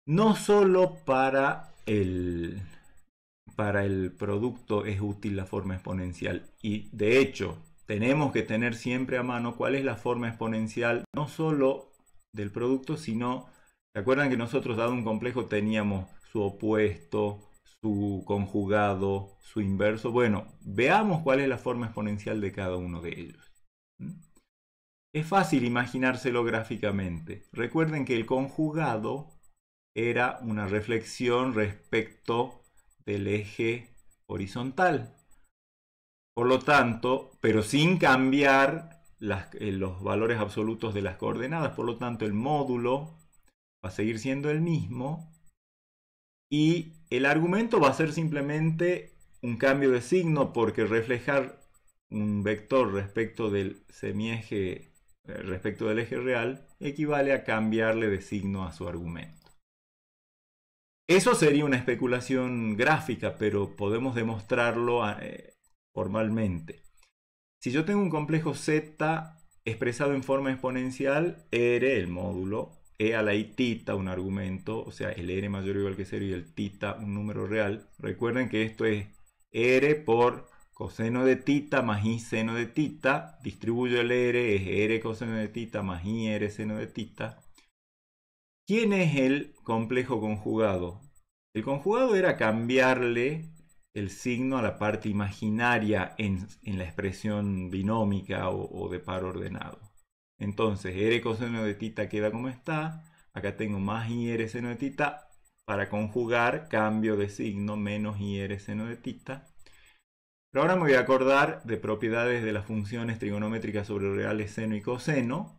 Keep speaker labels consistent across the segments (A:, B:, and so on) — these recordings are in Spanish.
A: No solo para el producto es útil la forma exponencial, y de hecho tenemos que tener siempre a mano cuál es la forma exponencial no solo del producto, sino, ¿se acuerdan que nosotros dado un complejo teníamos su opuesto, su conjugado, su inverso? Bueno, veamos cuál es la forma exponencial de cada uno de ellos. Es fácil imaginárselo gráficamente. Recuerden que el conjugado era una reflexión respecto del eje horizontal. Por lo tanto, pero sin cambiar los valores absolutos de las coordenadas, por lo tanto el módulo va a seguir siendo el mismo y el argumento va a ser simplemente un cambio de signo, porque reflejar un vector respecto del semieje, respecto del eje real, equivale a cambiarle de signo a su argumento. Eso sería una especulación gráfica, pero podemos demostrarlo formalmente. Si yo tengo un complejo Z expresado en forma exponencial, R, el módulo, E a la I tita, un argumento, o sea, el R mayor o igual que 0 y el tita, un número real. Recuerden que esto es R por coseno de tita más I seno de tita. Distribuyo el R, es R coseno de tita más I R seno de tita. ¿Quién es el complejo conjugado? El conjugado era cambiarle el signo a la parte imaginaria en la expresión binómica o de par ordenado. Entonces, R coseno de tita queda como está. Acá tengo más IR seno de tita. Para conjugar, cambio de signo, menos IR seno de tita. Pero ahora me voy a acordar de propiedades de las funciones trigonométricas sobre reales seno y coseno.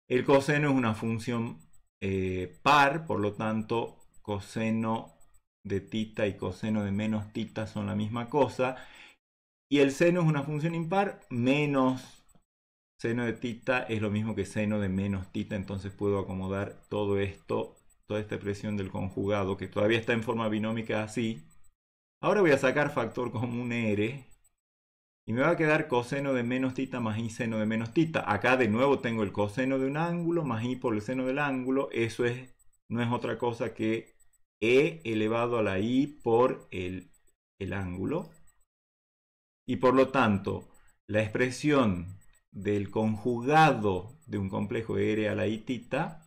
A: El coseno es una función par, por lo tanto, coseno de tita y coseno de menos tita son la misma cosa. Y el seno es una función impar, menos seno de tita es lo mismo que seno de menos tita, entonces puedo acomodar todo esto, toda esta expresión del conjugado, que todavía está en forma binómica así. Ahora voy a sacar factor común R, y me va a quedar coseno de menos tita más I seno de menos tita. Acá de nuevo tengo el coseno de un ángulo más I por el seno del ángulo. Eso no es otra cosa que E elevado a la I por el ángulo. Y por lo tanto, la expresión del conjugado de un complejo R a la I tita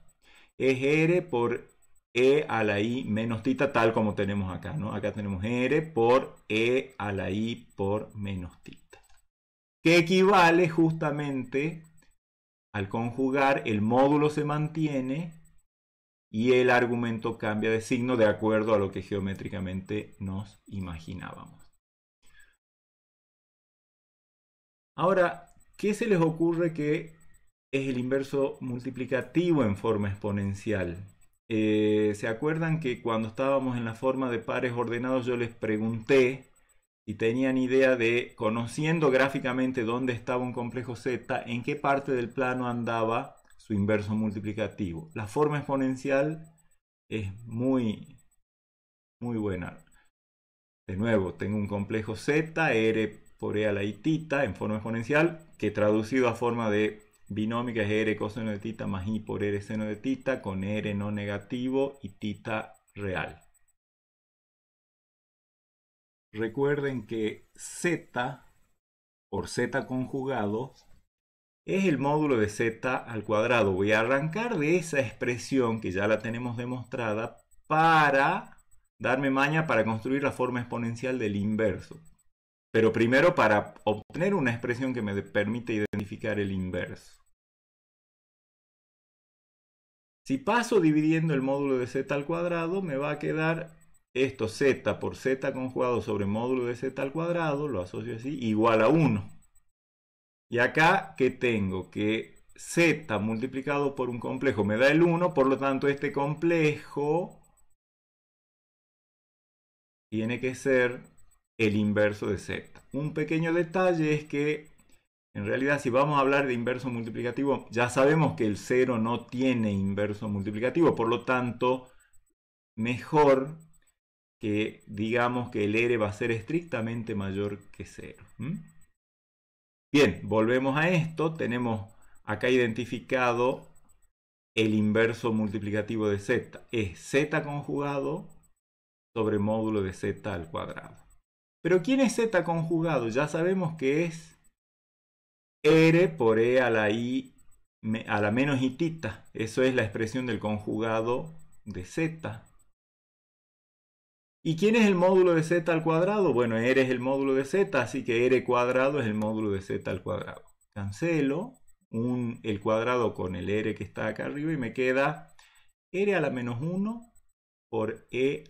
A: es R por E a la I menos tita, tal como tenemos acá, ¿no? Acá tenemos R por E a la I por menos tita, que equivale justamente al conjugar, el módulo se mantiene y el argumento cambia de signo de acuerdo a lo que geométricamente nos imaginábamos. Ahora, ¿qué se les ocurre que es el inverso multiplicativo en forma exponencial? ¿Se acuerdan que cuando estábamos en la forma de pares ordenados yo les pregunté y tenían idea de, conociendo gráficamente dónde estaba un complejo Z, en qué parte del plano andaba su inverso multiplicativo? La forma exponencial es muy buena. De nuevo, tengo un complejo Z, R por E a la I tita, en forma exponencial, que traducido a forma de binómica es R coseno de tita más I por R seno de tita, con R no negativo y tita real. Recuerden que Z por Z conjugado es el módulo de Z al cuadrado. Voy a arrancar de esa expresión que ya la tenemos demostrada para darme maña para construir la forma exponencial del inverso. Pero primero para obtener una expresión que me permite identificar el inverso. Si paso dividiendo el módulo de Z al cuadrado, me va a quedar esto, Z por Z conjugado sobre módulo de Z al cuadrado, lo asocio así, igual a 1. Y acá, ¿qué tengo? Que Z multiplicado por un complejo me da el 1, por lo tanto este complejo tiene que ser el inverso de Z. Un pequeño detalle es que, en realidad, si vamos a hablar de inverso multiplicativo, ya sabemos que el 0 no tiene inverso multiplicativo, por lo tanto, mejor que digamos que el R va a ser estrictamente mayor que 0. Bien, volvemos a esto. Tenemos acá identificado el inverso multiplicativo de z. Es z conjugado sobre módulo de z al cuadrado. Pero ¿quién es z conjugado? Ya sabemos que es r por e a la i a la menos itita. Eso es la expresión del conjugado de z. ¿Y quién es el módulo de z al cuadrado? Bueno, r es el módulo de z, así que r cuadrado es el módulo de z al cuadrado. Cancelo el cuadrado con el r que está acá arriba y me queda r a la menos 1 por e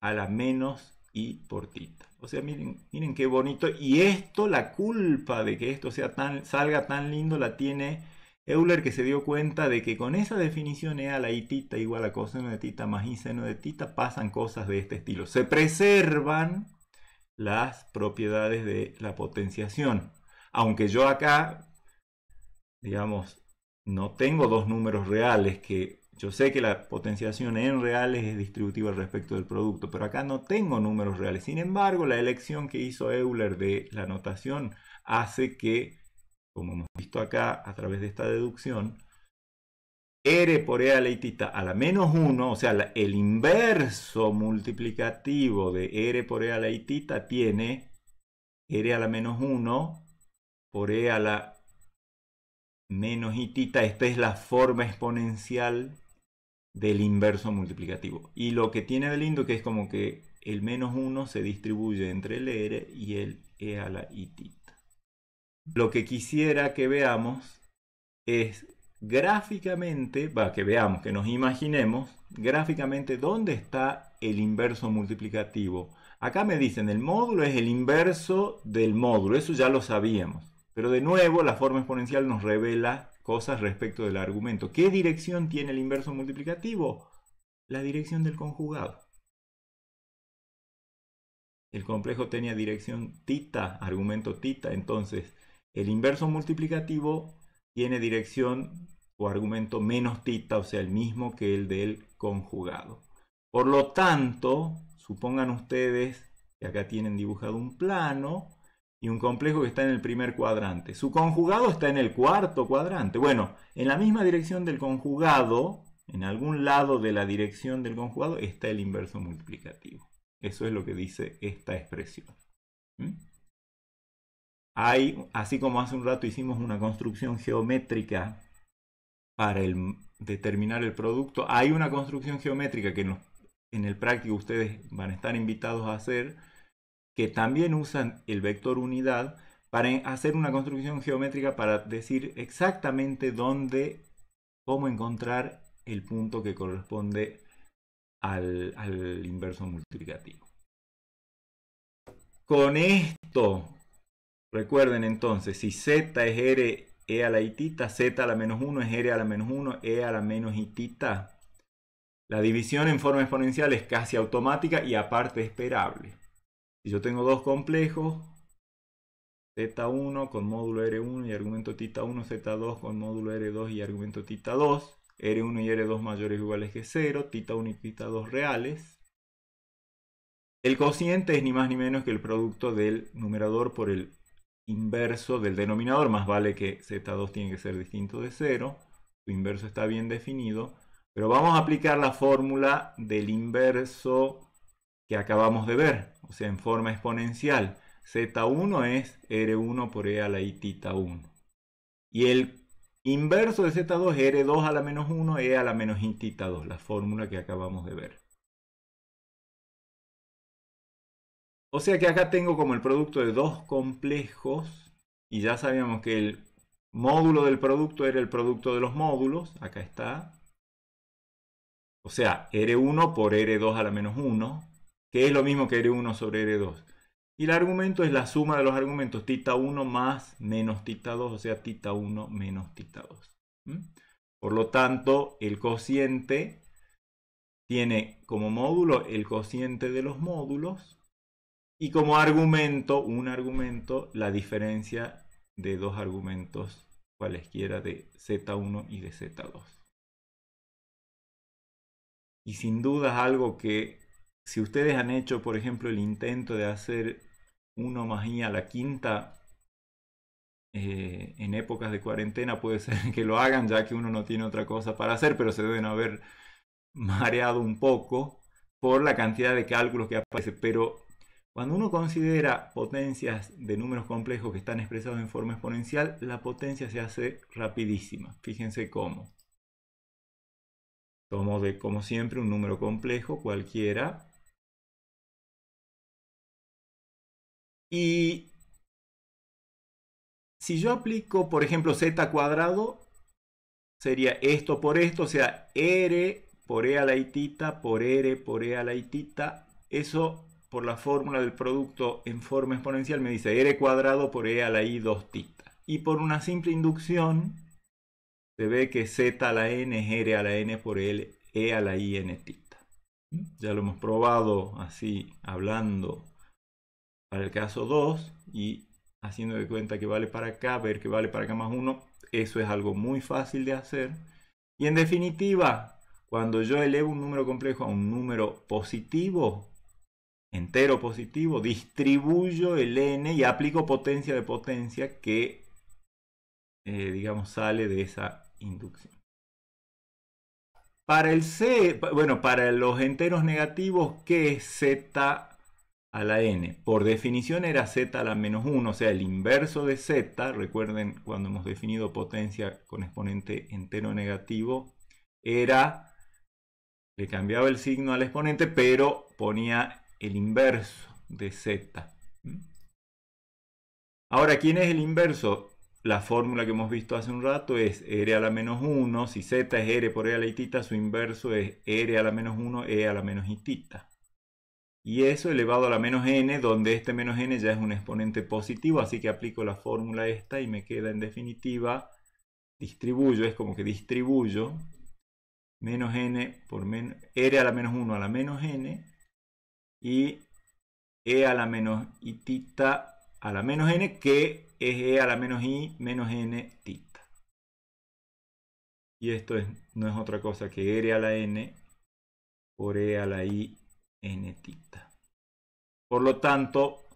A: a la menos i por tita. O sea, miren qué bonito. Y esto, la culpa de que esto salga tan lindo la tiene Euler, que se dio cuenta de que con esa definición e a la i tita igual a coseno de tita más i seno de tita pasan cosas de este estilo. Se preservan las propiedades de la potenciación. Aunque yo acá, digamos, no tengo dos números reales, que yo sé que la potenciación en reales es distributiva respecto del producto, pero acá no tengo números reales. Sin embargo, la elección que hizo Euler de la notación hace que, como hemos visto acá a través de esta deducción, r por e a la i tita a la menos 1, o sea, el inverso multiplicativo de r por e a la i tita tiene r a la menos 1 por e a la menos i tita. Esta es la forma exponencial del inverso multiplicativo. Y lo que tiene de lindo que es como que el menos 1 se distribuye entre el r y el e a la i tita. Lo que quisiera que veamos es gráficamente, que nos imaginemos gráficamente dónde está el inverso multiplicativo. Acá me dicen el módulo es el inverso del módulo, eso ya lo sabíamos. Pero de nuevo la forma exponencial nos revela cosas respecto del argumento. ¿Qué dirección tiene el inverso multiplicativo? La dirección del conjugado. El complejo tenía dirección tita, argumento tita, entonces el inverso multiplicativo tiene dirección o argumento menos tita, o sea, el mismo que el del conjugado. Por lo tanto, supongan ustedes que acá tienen dibujado un plano y un complejo que está en el primer cuadrante. Su conjugado está en el cuarto cuadrante. Bueno, en la misma dirección del conjugado, en algún lado de la dirección del conjugado, está el inverso multiplicativo. Eso es lo que dice esta expresión. Así como hace un rato hicimos una construcción geométrica para determinar el producto, hay una construcción geométrica que en el práctico ustedes van a estar invitados a hacer, que también usan el vector unidad para hacer una construcción geométrica para decir exactamente cómo encontrar el punto que corresponde al inverso multiplicativo. Con esto, recuerden entonces, si z es r e a la i tita, z a la menos 1 es r a la menos 1, e a la menos i tita, la división en forma exponencial es casi automática y aparte esperable. Si yo tengo dos complejos, z1 con módulo r1 y argumento tita 1, z2 con módulo r2 y argumento tita 2, r1 y r2 mayores o iguales que 0, tita 1 y tita 2 reales. El cociente es ni más ni menos que el producto del numerador por el inverso del denominador, más vale que z2 tiene que ser distinto de 0, su inverso está bien definido, pero vamos a aplicar la fórmula del inverso que acabamos de ver, o sea, en forma exponencial. Z1 es R1 por E a la I tita 1. Y el inverso de Z2 es R2 a la menos 1, E a la menos I tita 2, la fórmula que acabamos de ver. O sea que acá tengo como el producto de dos complejos, y ya sabíamos que el módulo del producto era el producto de los módulos, acá está. O sea, R1 por R2 a la menos 1, que es lo mismo que R1 sobre R2. Y el argumento es la suma de los argumentos tita 1 más menos tita 2, o sea, tita 1 menos tita 2. Por lo tanto, el cociente tiene como módulo el cociente de los módulos y como argumento, un argumento, la diferencia de dos argumentos cualesquiera de Z1 y de Z2. Y sin duda es algo que, si ustedes han hecho, por ejemplo, el intento de hacer 1 más i a la quinta, en épocas de cuarentena puede ser que lo hagan, ya que uno no tiene otra cosa para hacer, pero se deben haber mareado un poco por la cantidad de cálculos que aparece. Pero cuando uno considera potencias de números complejos que están expresados en forma exponencial, la potencia se hace rapidísima. Fíjense cómo. Tomo como siempre un número complejo cualquiera. Y si yo aplico, por ejemplo, z cuadrado, sería esto por esto, o sea, r por e a la itita por r por e a la itita. Eso, por la fórmula del producto en forma exponencial, me dice r cuadrado por e a la i 2 tita. Y por una simple inducción, se ve que z a la n es r a la n por e a la i n tita. Ya lo hemos probado así, hablando para el caso 2 y haciendo de cuenta que vale para acá, ver que vale para acá más 1. Eso es algo muy fácil de hacer. Y en definitiva, cuando yo elevo un número complejo a un número positivo, entero positivo, distribuyo el n y aplico potencia de potencia que, digamos, sale de esa inducción. Para el C, bueno, para los enteros negativos, ¿qué es z a la n? Por definición era z a la menos 1, o sea, el inverso de z. Recuerden cuando hemos definido potencia con exponente entero negativo, era, le cambiaba el signo al exponente, pero ponía el inverso de z. Ahora, ¿quién es el inverso? La fórmula que hemos visto hace un rato es r a la menos 1. Si z es r por e a la i tita, su inverso es r a la menos 1, e a la menos i tita. Y eso elevado a la menos n, donde este menos n ya es un exponente positivo, así que aplico la fórmula esta y me queda en definitiva, distribuyo, es como que distribuyo menos n por r a la menos 1 a la menos n y e a la menos i tita a la menos n, que es e a la menos i menos n tita. Y esto no es otra cosa que r a la n por e a la i n tita. Por lo tanto,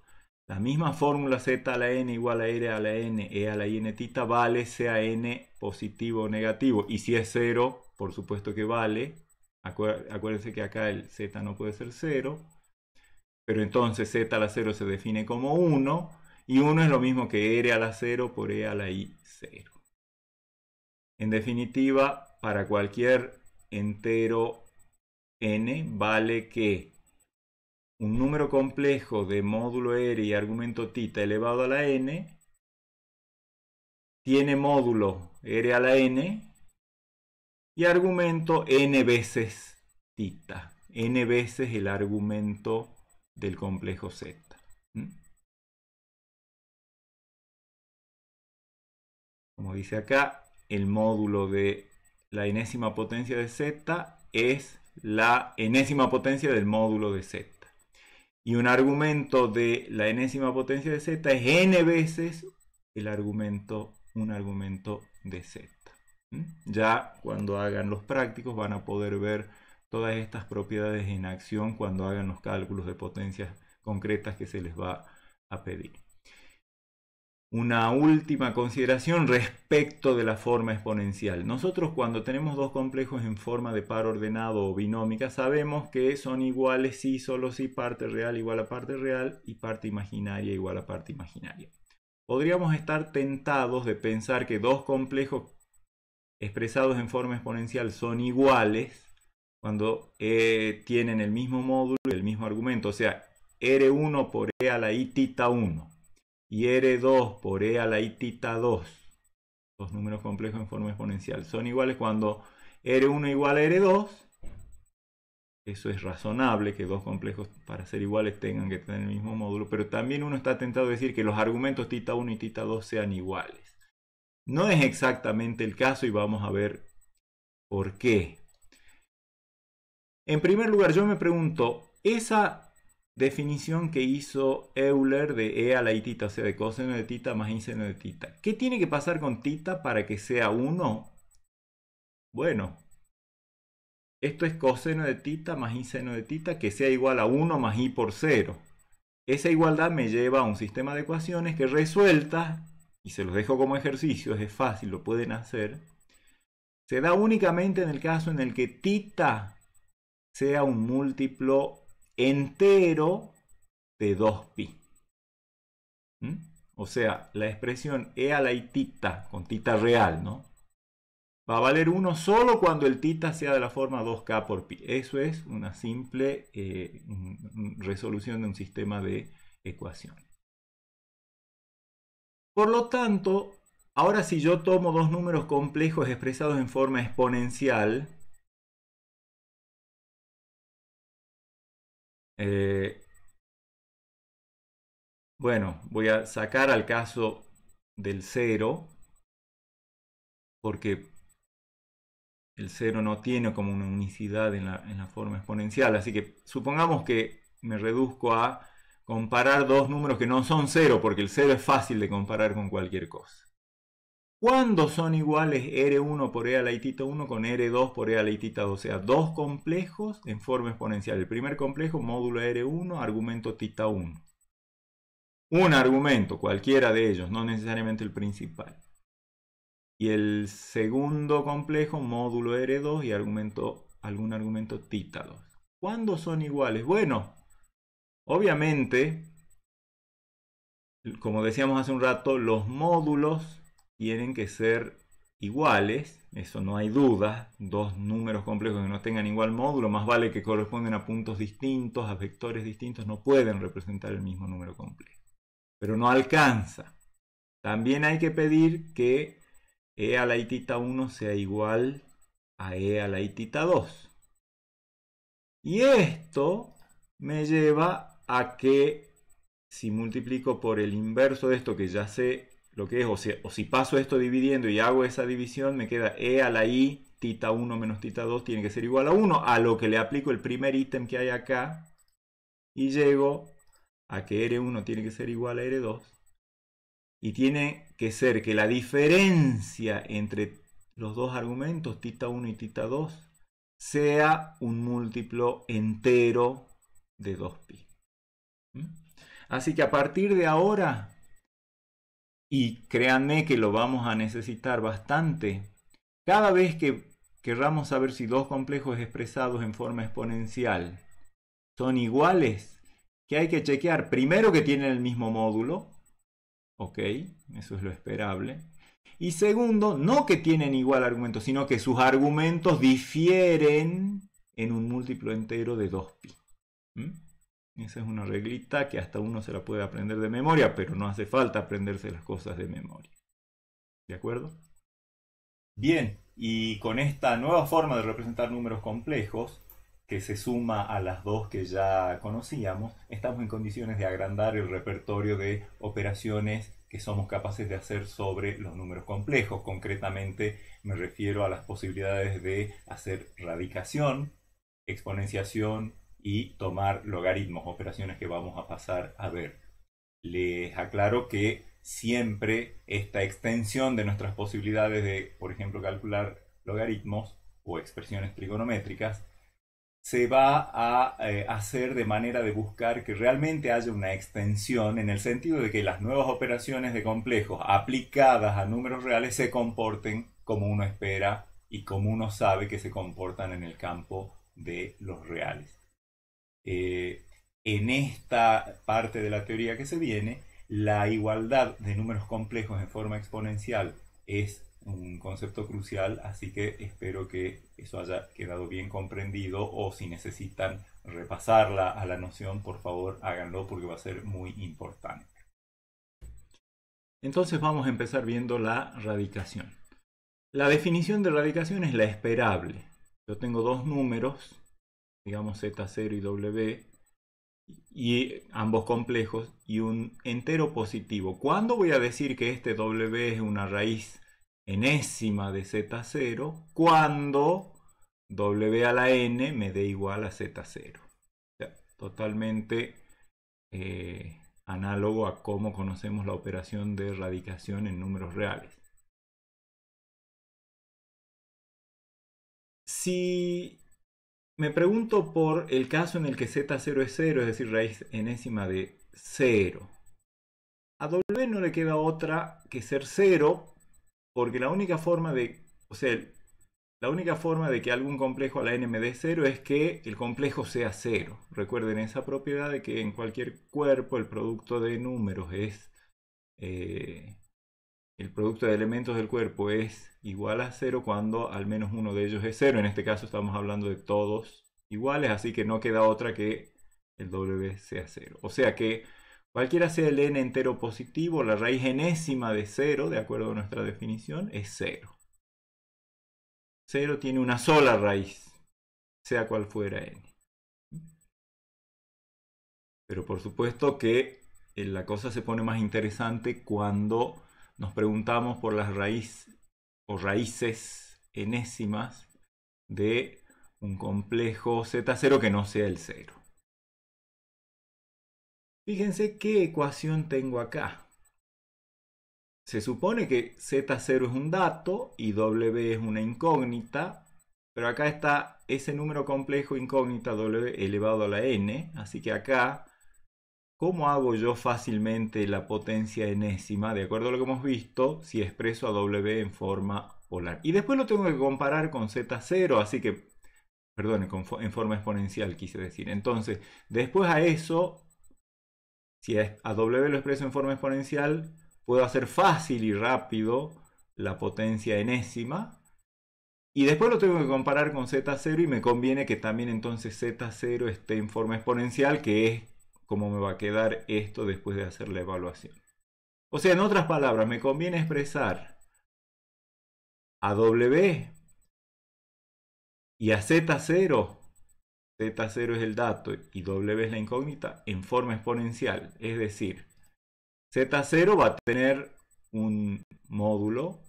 A: la misma fórmula z a la n igual a r a la n e a la i n tita vale sea n positivo o negativo. Y si es 0, por supuesto que vale. Acuérdense que acá el z no puede ser 0. Pero entonces z a la 0 se define como 1. Y 1 es lo mismo que r a la 0 por e a la i 0. En definitiva, para cualquier entero n, vale que un número complejo de módulo r y argumento tita elevado a la n tiene módulo r a la n y argumento n veces tita. N veces el argumento del complejo z. Como dice acá, el módulo de la enésima potencia de z es la enésima potencia del módulo de z. Y un argumento de la enésima potencia de z es n veces un argumento de z. Ya cuando hagan los prácticos van a poder ver todas estas propiedades en acción cuando hagan los cálculos de potencias concretas que se les va a pedir. Una última consideración respecto de la forma exponencial. Nosotros cuando tenemos dos complejos en forma de par ordenado o binómica sabemos que son iguales si, solo si parte real igual a parte real y parte imaginaria igual a parte imaginaria. Podríamos estar tentados de pensar que dos complejos expresados en forma exponencial son iguales cuando tienen el mismo módulo y el mismo argumento. O sea, R1 por e a la i tita 1. Y R2 por e a la i tita 2, dos números complejos en forma exponencial, son iguales cuando R1 igual a R2. Eso es razonable que dos complejos para ser iguales tengan que tener el mismo módulo, pero también uno está tentado a decir que los argumentos tita 1 y tita 2 sean iguales. No es exactamente el caso y vamos a ver por qué. En primer lugar, yo me pregunto, esa definición que hizo Euler de e a la i tita, o sea, de coseno de tita más i seno de tita. ¿Qué tiene que pasar con tita para que sea 1? Bueno, esto es coseno de tita más i seno de tita, que sea igual a 1 más i por 0. Esa igualdad me lleva a un sistema de ecuaciones que resueltas y se los dejo como ejercicios, es fácil, lo pueden hacer, se da únicamente en el caso en el que θ sea un múltiplo entero de 2pi. ¿Mm? O sea, la expresión e a la i θ, con θ real, ¿no? Va a valer 1 solo cuando el θ sea de la forma 2k por pi. Eso es una simple resolución de un sistema de ecuaciones. Por lo tanto, ahora si yo tomo dos números complejos expresados en forma exponencial, bueno, voy a sacar al caso del 0, porque el 0 no tiene como una unicidad en la forma exponencial. Así que supongamos que me reduzco a comparar dos números que no son 0, porque el 0 es fácil de comparar con cualquier cosa. ¿Cuándo son iguales R1 por E a la i θ 1 con R2 por E a la i θ 2? O sea, dos complejos en forma exponencial. El primer complejo, módulo R1, argumento θ 1. Un argumento, cualquiera de ellos, no necesariamente el principal. Y el segundo complejo, módulo R2 y algún argumento θ 2. ¿Cuándo son iguales? Bueno, obviamente, como decíamos hace un rato, los módulos tienen que ser iguales, eso no hay duda. Dos números complejos que no tengan igual módulo, más vale que corresponden a puntos distintos, a vectores distintos, no pueden representar el mismo número complejo. Pero no alcanza. También hay que pedir que e a la i θ 1 sea igual a e a la i θ 2. Y esto me lleva a que si multiplico por el inverso de esto, que ya sé lo que es, o si paso esto dividiendo y hago esa división, me queda e a la i θ 1 menos θ 2 tiene que ser igual a 1, a lo que le aplico el primer ítem que hay acá, y llego a que R1 tiene que ser igual a R2, y tiene que ser que la diferencia entre los dos argumentos, θ 1 y θ 2, sea un múltiplo entero de 2pi. Así que a partir de ahora, y créanme que lo vamos a necesitar bastante, cada vez que querramos saber si dos complejos expresados en forma exponencial son iguales, ¿qué hay que chequear? Primero que tienen el mismo módulo, ok, eso es lo esperable. Y segundo, no que tienen igual argumento, sino que sus argumentos difieren en un múltiplo entero de 2pi. Esa es una reglita que hasta uno se la puede aprender de memoria, pero no hace falta aprenderse las cosas de memoria. ¿De acuerdo? Bien, y con esta nueva forma de representar números complejos, que se suma a las dos que ya conocíamos, estamos en condiciones de agrandar el repertorio de operaciones que somos capaces de hacer sobre los números complejos. Concretamente me refiero a las posibilidades de hacer radicación, exponenciación y tomar logaritmos, operaciones que vamos a pasar a ver. Les aclaro que siempre esta extensión de nuestras posibilidades de, por ejemplo, calcular logaritmos o expresiones trigonométricas se va a hacer de manera de buscar que realmente haya una extensión en el sentido de que las nuevas operaciones de complejos aplicadas a números reales se comporten como uno espera y como uno sabe que se comportan en el campo de los reales. En esta parte de la teoría que se viene, la igualdad de números complejos en forma exponencial es un concepto crucial, así que espero que eso haya quedado bien comprendido, o si necesitan repasarla a la noción, por favor háganlo porque va a ser muy importante. Entonces vamos a empezar viendo la radicación. La definición de radicación es la esperable. Yo tengo dos números, digamos Z0 y W, y ambos complejos, y un entero positivo. ¿Cuándo voy a decir que este W es una raíz enésima de Z0? Cuando W a la n me dé igual a Z0. O sea, totalmente análogo a cómo conocemos la operación de radicación en números reales. Si me pregunto por el caso en el que Z0 es 0, es decir, raíz enésima de 0, A W no le queda otra que ser 0, porque la única forma de, la única forma de que algún complejo a la n me dé 0 es que el complejo sea 0. Recuerden esa propiedad de que en cualquier cuerpo el producto de números es, el producto de elementos del cuerpo es igual a 0 cuando al menos uno de ellos es 0. En este caso estamos hablando de todos iguales, así que no queda otra que el W sea 0. O sea que cualquiera sea el n entero positivo, la raíz enésima de 0, de acuerdo a nuestra definición, es 0. 0 tiene una sola raíz, sea cual fuera n. Pero por supuesto que la cosa se pone más interesante cuando nos preguntamos por las raíces o raíces enésimas de un complejo Z0 que no sea el 0. Fíjense qué ecuación tengo acá. Se supone que Z0 es un dato y W es una incógnita, pero acá está ese número complejo incógnita W elevado a la n, así que acá, ¿cómo hago yo fácilmente la potencia enésima? De acuerdo a lo que hemos visto, si expreso a W en forma polar. Y después lo tengo que comparar con Z0, así que, perdón, en forma exponencial quise decir. Entonces, después a eso, si a W lo expreso en forma exponencial, puedo hacer fácil y rápido la potencia enésima. Y después lo tengo que comparar con Z0 y me conviene que también entonces Z0 esté en forma exponencial, que es como me va a quedar esto después de hacer la evaluación. O sea, en otras palabras, me conviene expresar a W y a Z0, Z0 es el dato y W es la incógnita, en forma exponencial. Es decir, Z0 va a tener un módulo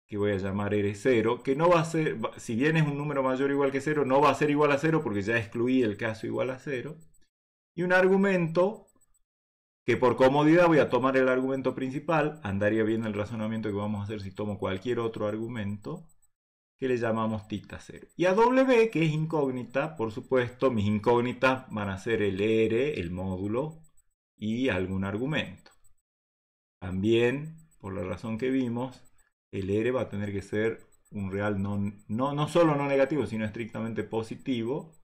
A: que voy a llamar R0, que no va a ser, si bien es un número mayor o igual que 0, no va a ser igual a 0 porque ya excluí el caso igual a 0. Y un argumento que por comodidad voy a tomar el argumento principal, andaría bien el razonamiento que vamos a hacer si tomo cualquier otro argumento, que le llamamos θ0. Y a W, que es incógnita, por supuesto, mis incógnitas van a ser el R, el módulo, y algún argumento. También, por la razón que vimos, el R va a tener que ser un real no solo no negativo, sino estrictamente positivo.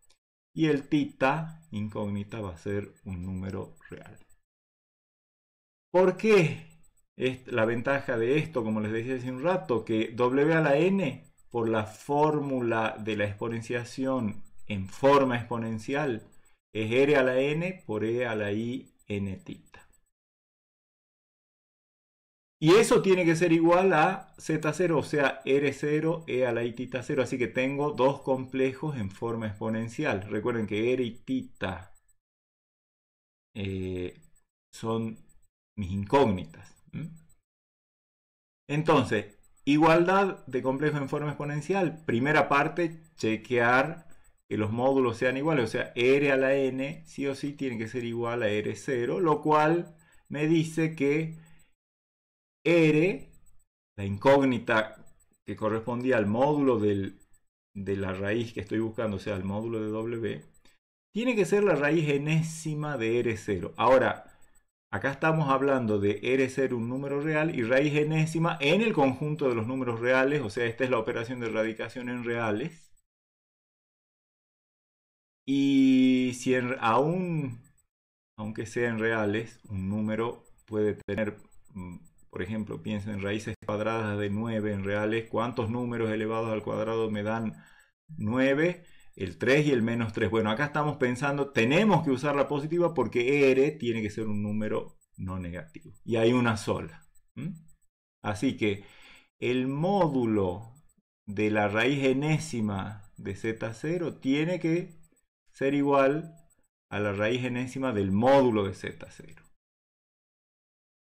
A: Y el θ, incógnita, va a ser un número real. ¿Por qué? Es la ventaja de esto, como les decía hace un rato, que W a la n, por la fórmula de la exponenciación en forma exponencial, es R a la n por E a la I n θ. Y eso tiene que ser igual a Z0, o sea, R0, E a la I θ0. Así que tengo dos complejos en forma exponencial. Recuerden que R y θ son mis incógnitas. Entonces, igualdad de complejos en forma exponencial. Primera parte, chequear que los módulos sean iguales. O sea, R a la n sí o sí tiene que ser igual a R0, lo cual me dice que R, la incógnita que correspondía al módulo de la raíz que estoy buscando, o sea, el módulo de W, tiene que ser la raíz enésima de R0. Ahora, acá estamos hablando de R0, un número real, y raíz enésima en el conjunto de los números reales, o sea, esta es la operación de erradicación en reales. Y si aunque sea en reales, un número puede tener, por ejemplo, piensen en raíces cuadradas de 9 en reales. ¿Cuántos números elevados al cuadrado me dan 9? El 3 y el menos 3. Bueno, acá estamos pensando, tenemos que usar la positiva porque R tiene que ser un número no negativo. Y hay una sola. Así que el módulo de la raíz enésima de Z0 tiene que ser igual a la raíz enésima del módulo de Z0.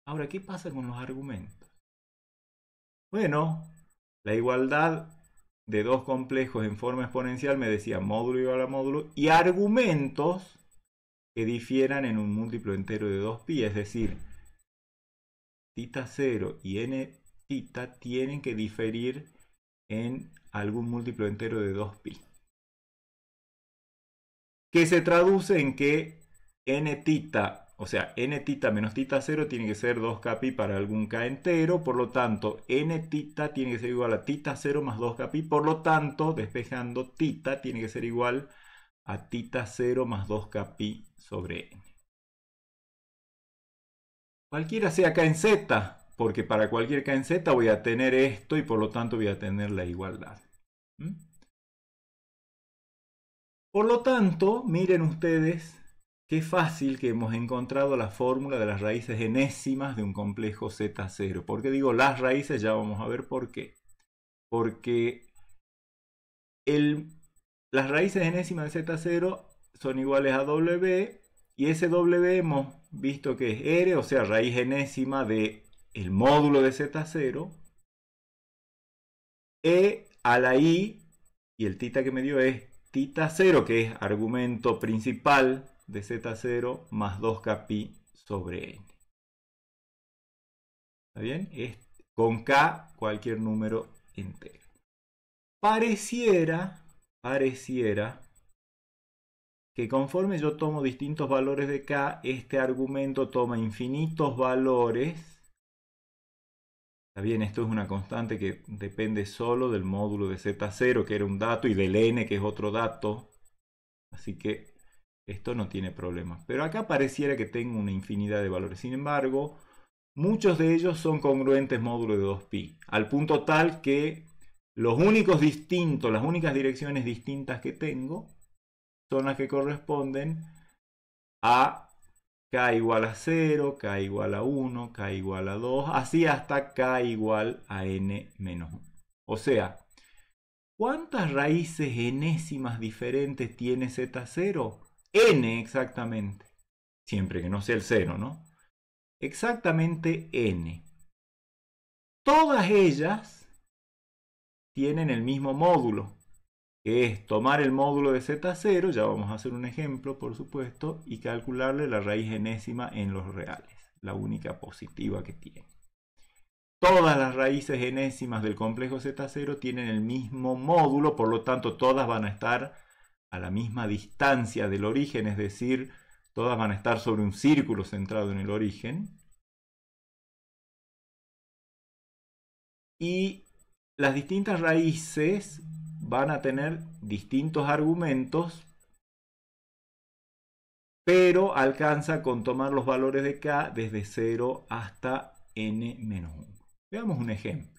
A: Ahora, ¿qué pasa con los argumentos? Bueno, la igualdad de dos complejos en forma exponencial me decía módulo igual a módulo y argumentos que difieran en un múltiplo entero de 2pi, es decir, θ0 y n θ tienen que diferir en algún múltiplo entero de 2pi. Que se traduce en que n θ, o sea, n tita menos tita 0 tiene que ser 2k pi para algún k entero, por lo tanto, n tita tiene que ser igual a tita 0 más 2k pi, por lo tanto, despejando, tita tiene que ser igual a tita 0 más 2k pi sobre n. Cualquiera sea k en z, porque para cualquier k en z voy a tener esto y por lo tanto voy a tener la igualdad. Por lo tanto, miren ustedes qué fácil que hemos encontrado la fórmula de las raíces enésimas de un complejo Z0. ¿Por qué digo las raíces? Ya vamos a ver por qué. Porque las raíces enésimas de Z0 son iguales a W y ese W hemos visto que es R, o sea, raíz enésima del módulo de Z0, E a la I, y el tita que me dio es tita 0, que es argumento principal de Z0 más 2k pi sobre n. ¿Está bien? Es con k cualquier número entero. Pareciera que conforme yo tomo distintos valores de k, este argumento toma infinitos valores. Está bien, esto es una constante que depende solo del módulo de Z0, que era un dato, y del n, que es otro dato. Así que esto no tiene problema. Pero acá pareciera que tengo una infinidad de valores. Sin embargo, muchos de ellos son congruentes módulo de 2pi. Al punto tal que los únicos distintos, las únicas direcciones distintas que tengo son las que corresponden a k igual a 0, k igual a 1, k igual a 2, así hasta k igual a n menos 1. O sea, ¿cuántas raíces enésimas diferentes tiene Z0? N exactamente. Siempre que no sea el 0, ¿no? Exactamente n. Todas ellas tienen el mismo módulo, que es tomar el módulo de Z0, ya vamos a hacer un ejemplo, por supuesto, y calcularle la raíz enésima en los reales, la única positiva que tiene. Todas las raíces enésimas del complejo Z0 tienen el mismo módulo, por lo tanto todas van a estar a la misma distancia del origen, es decir, todas van a estar sobre un círculo centrado en el origen. Y las distintas raíces van a tener distintos argumentos, pero alcanza con tomar los valores de k desde 0 hasta n menos 1. Veamos un ejemplo.